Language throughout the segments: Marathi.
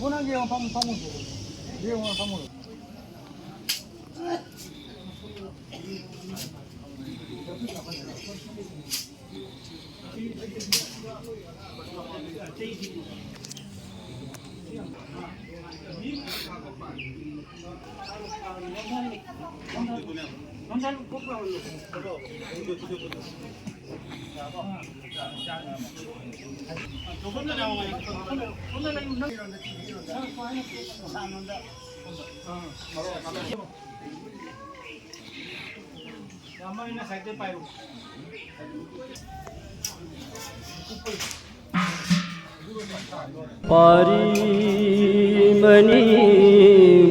워낙에 방문 내용을 방문. पारिमणि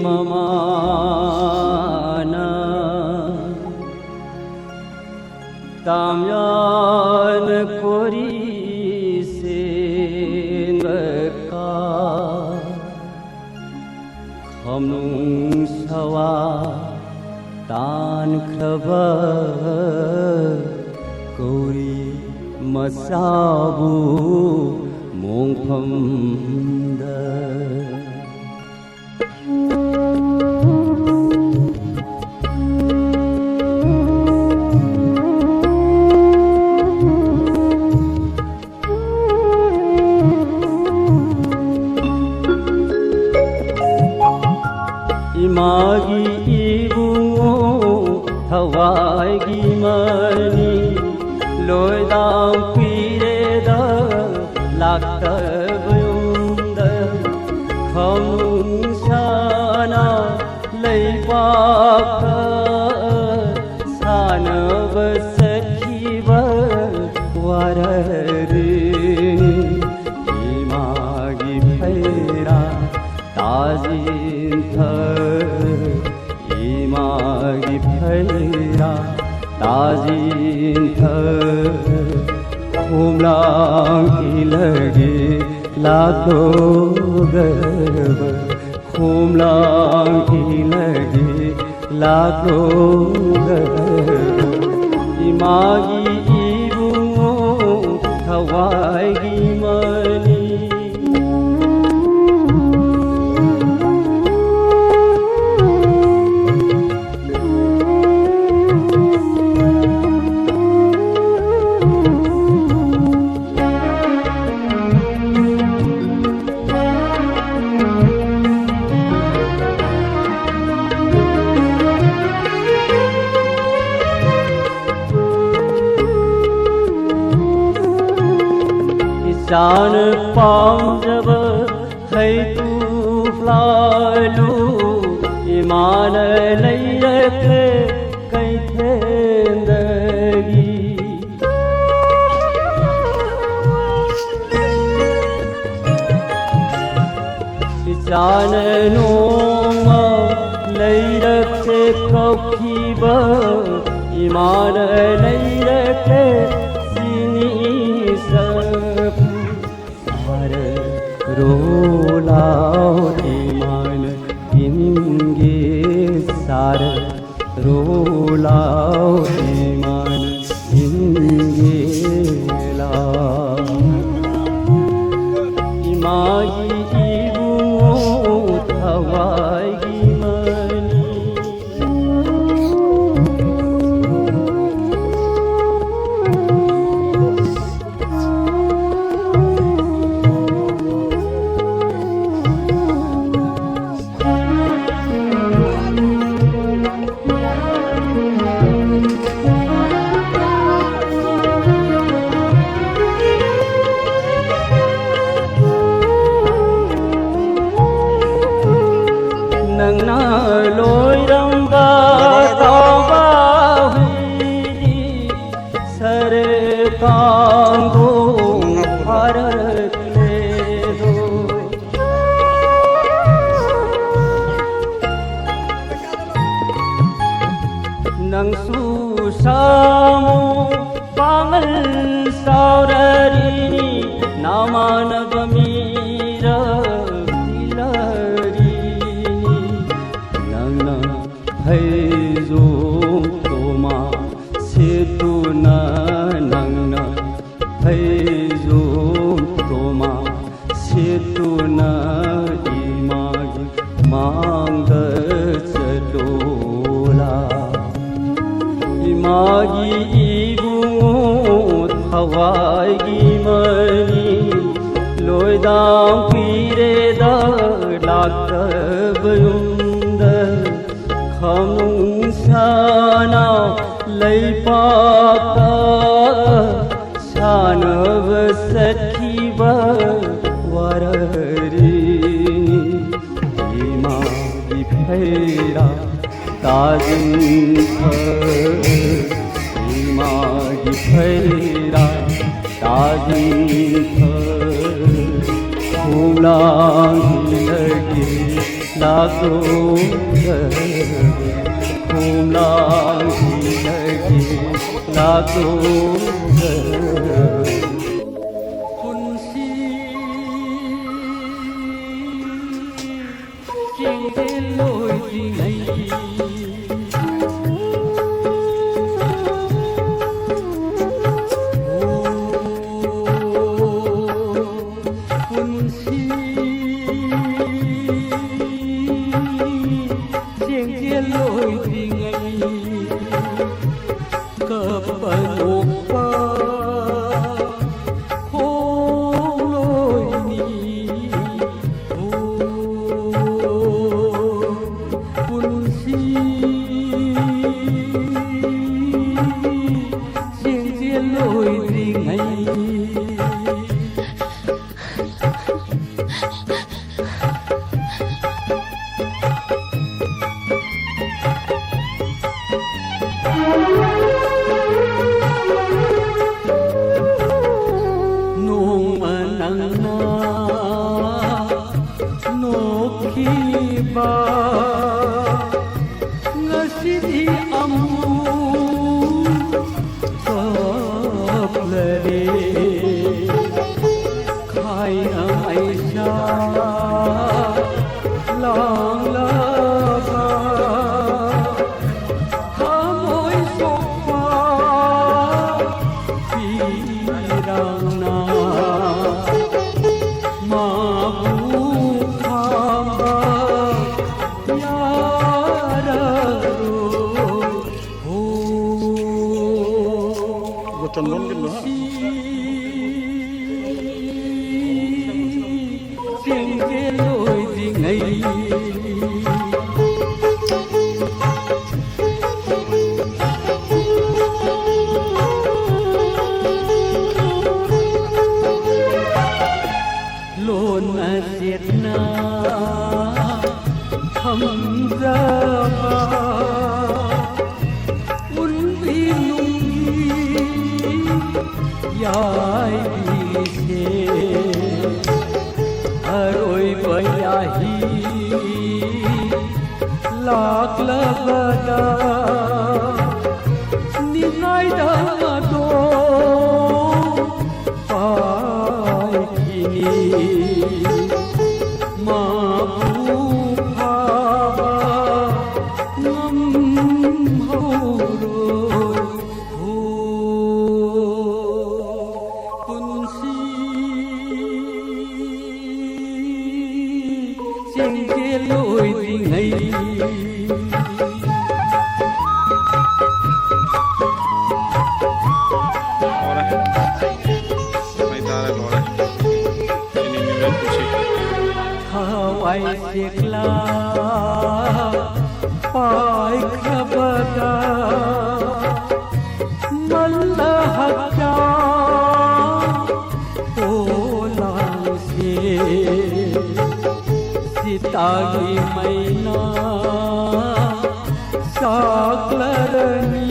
ममाना ताम्यान कोरी सेंगका हमनु सवा तान ख्रब कोरी मसाबु मोंफमदा इमागी इबुओ हवागी मनी लोयदाम पीरेदा लाक्तबयुंद खमुंशाना लैपाक सानब सखीब वाररे इमागी फैरा ताजिंथ इमागी फैरा ताजिंथ खुमलांग इलगे लातो गर्व खुमलांग इलगे लातो गर्व इमागी इबुओ खवाईगी मनी जान पाऊं जब है तू फ्लालू ईमान लैयक कई थेंदगी जान नोम लैयक कौखीब ईमान लैयक सिनी सब रोलाओ ईमान इनगे सार रोलाओ ईमान इनगे ला इमागी इबुओ थवाईगी मनी तू न इमागी मांग चलोला इमागी इबुंगो थवागी मनी लोयदां पीरे दा लाकबयुंद खमुं शाना लैपाका शानव सखीब वररी इमागी फैरा ताजिन इमागी फैरा ताजिन फूलांगी लगे लागो फूलांगी लगे लागो कुंसी केंगे लोई नहीं ngasi amu kaplare khai aisha lang laga hamoi sopa pirangna Tonton kan doa. Singge loi dingai lon asetna hamzaba yai se aroi bayahi lak labada ninai da do pai kini ma bu phava nam horo lôi dingai Hawai sekla pai khabada malahaka olang se sitagi maina saklarani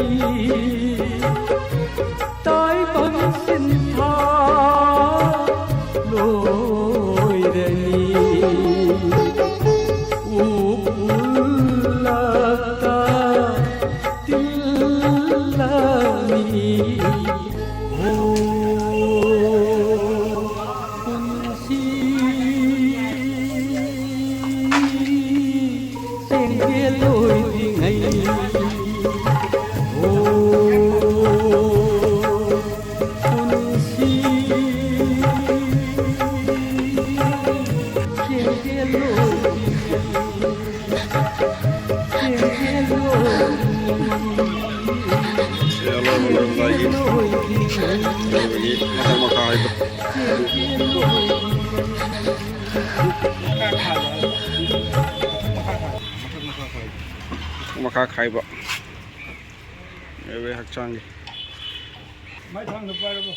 tai ban sintha loirani upulata tillani lôi dingai lagi makan itu makan khai bak hak changi Mai thang được vai đâu.